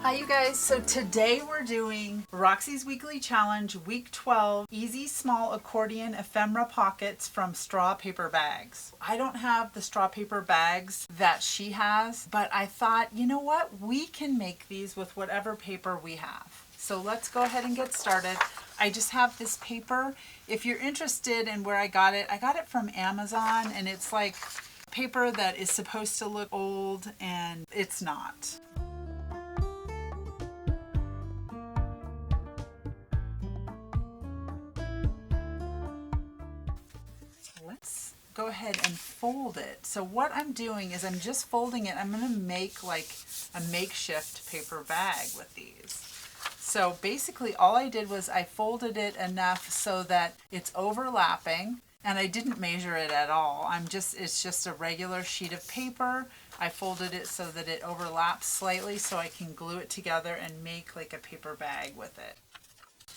Hi you guys, so today we're doing Roxy's Weekly Challenge Week 12 Easy Small Accordion Ephemera Pockets from straw paper bags. I don't have the straw paper bags that she has, but I thought, you know what, we can make these with whatever paper we have. So let's go ahead and get started. I just have this paper. If you're interested in where I got it from Amazon, and it's like paper that is supposed to look old and it's not. Let's go ahead and fold it. So what I'm doing is I'm just folding it. I'm going to make like a makeshift paper bag with these. So basically all I did was I folded it enough so that it's overlapping, and I didn't measure it at all. It's just a regular sheet of paper. I folded it so that it overlaps slightly so I can glue it together and make like a paper bag with it.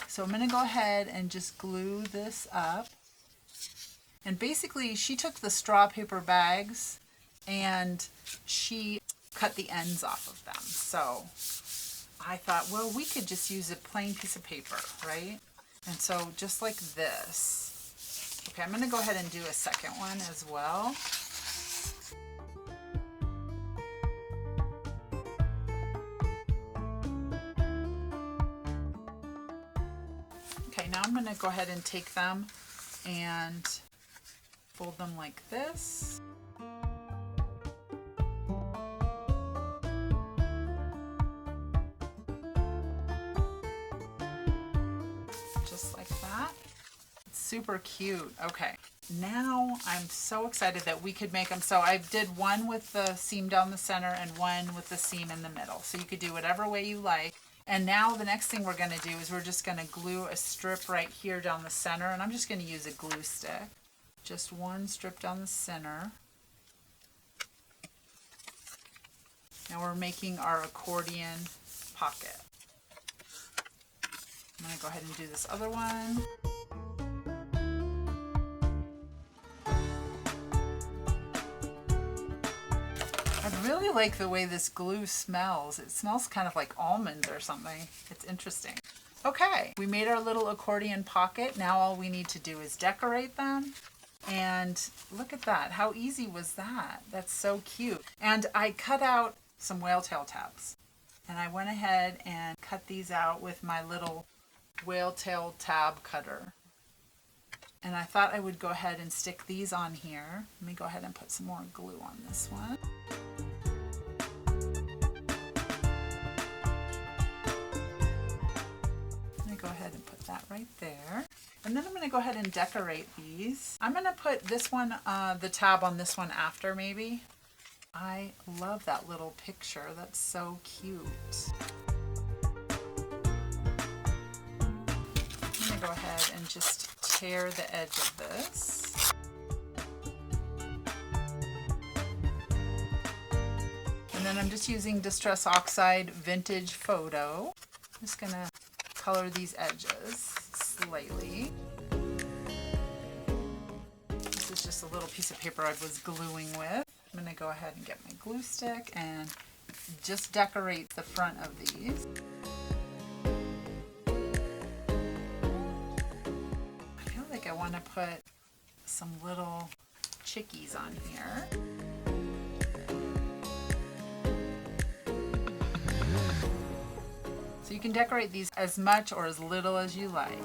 So I'm going to go ahead and just glue this up. And basically she took the straw paper bags and she cut the ends off of them. So I thought, well, we could just use a plain piece of paper, right? And so just like this. Okay, I'm going to go ahead and do a second one as well. Okay, now I'm going to go ahead and take them and fold them like this. Just like that. It's super cute. Okay, now I'm so excited that we could make them. So I did one with the seam down the center and one with the seam in the middle. So you could do whatever way you like. And now the next thing we're going to do is we're just going to glue a strip right here down the center, and I'm just going to use a glue stick. Just one strip down the center. Now we're making our accordion pocket. I'm going to go ahead and do this other one. I really like the way this glue smells. It smells kind of like almonds or something. It's interesting. Okay, we made our little accordion pocket. Now all we need to do is decorate them. And look at that. How easy was that? That's so cute. And I cut out some whale tail tabs. And I went ahead and cut these out with my little whale tail tab cutter. And I thought I would go ahead and stick these on here. Let me go ahead and put some more glue on this one. Let me go ahead and put that right there. And then I'm going to go ahead and decorate these. I'm going to put this one, the tab on this one after maybe. I love that little picture. That's so cute. I'm going to go ahead and just tear the edge of this. And then I'm just using Distress Oxide Vintage Photo. I'm just going to color these edges slightly. This is just a little piece of paper I was gluing with. I'm going to go ahead and get my glue stick and just decorate the front of these. I feel like I want to put some little chickies on here. So you can decorate these as much or as little as you like.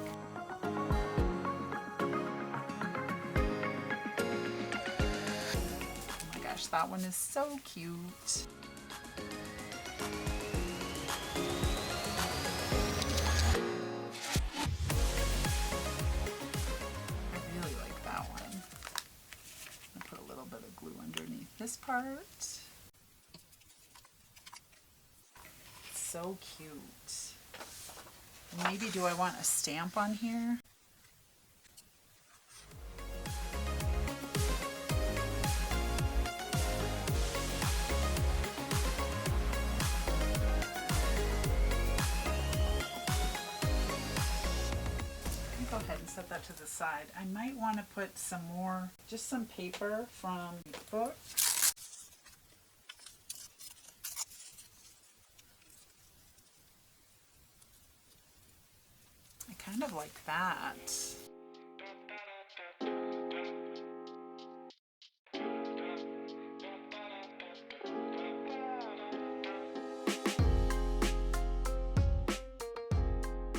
That one is so cute. I really like that one. I'll put a little bit of glue underneath this part. It's so cute. Maybe do I want a stamp on here? Go ahead and set that to the side. I might want to put some more, just some paper from the book. kind of like that.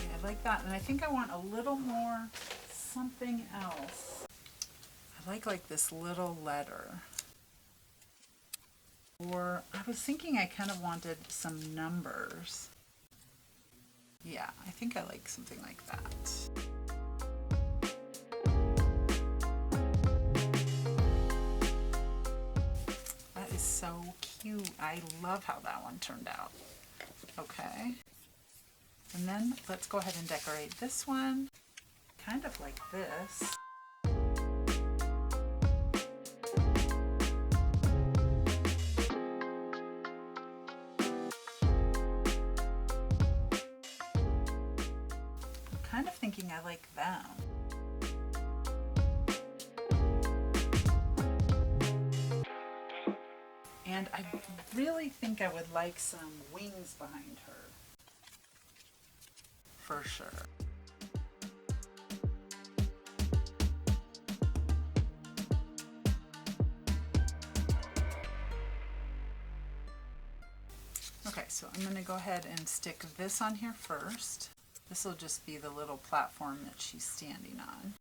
I like that, and I think I want a little more something else. I like this little letter. Or I was thinking I kind of wanted some numbers. Yeah, I think I like something like that. That is so cute. I love how that one turned out. Okay. And then let's go ahead and decorate this one. Kind of like this. Kind of thinking I like them. And I really think I would like some wings behind her. For sure. Okay, so I'm going to go ahead and stick this on here first. This will just be the little platform that she's standing on.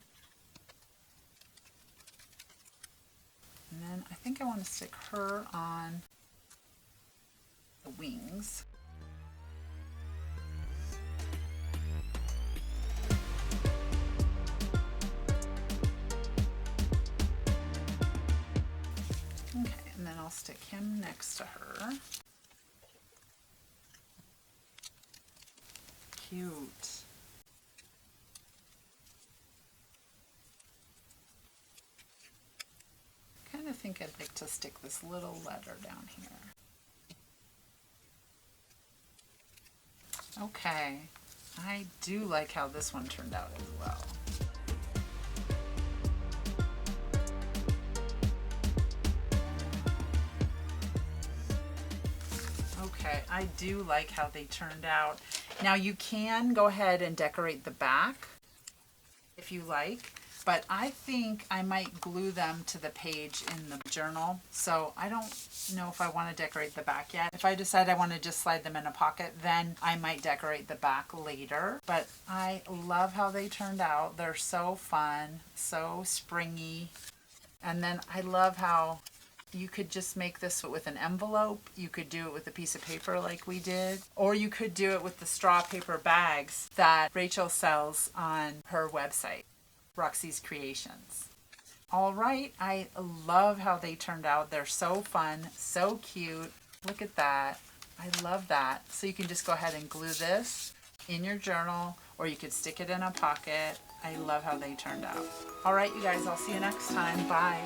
And then I think I want to stick her on the wings. Okay, and then I'll stick him next to her. Cute. I kind of think I'd like to stick this little letter down here. Okay, I do like how this one turned out as well. Okay, I do like how they turned out. Now you can go ahead and decorate the back if you like, but I think I might glue them to the page in the journal. So I don't know if I want to decorate the back yet. If I decide I want to just slide them in a pocket, then I might decorate the back later. But I love how they turned out. They're so fun, so springy. And then I love how you could just make this with an envelope. You could do it with a piece of paper like we did. Or you could do it with the straw paper bags that Rachel sells on her website, Roxy's Creations. All right, I love how they turned out. They're so fun, so cute. Look at that. I love that. So you can just go ahead and glue this in your journal, or you could stick it in a pocket. I love how they turned out. All right, you guys, I'll see you next time. Bye.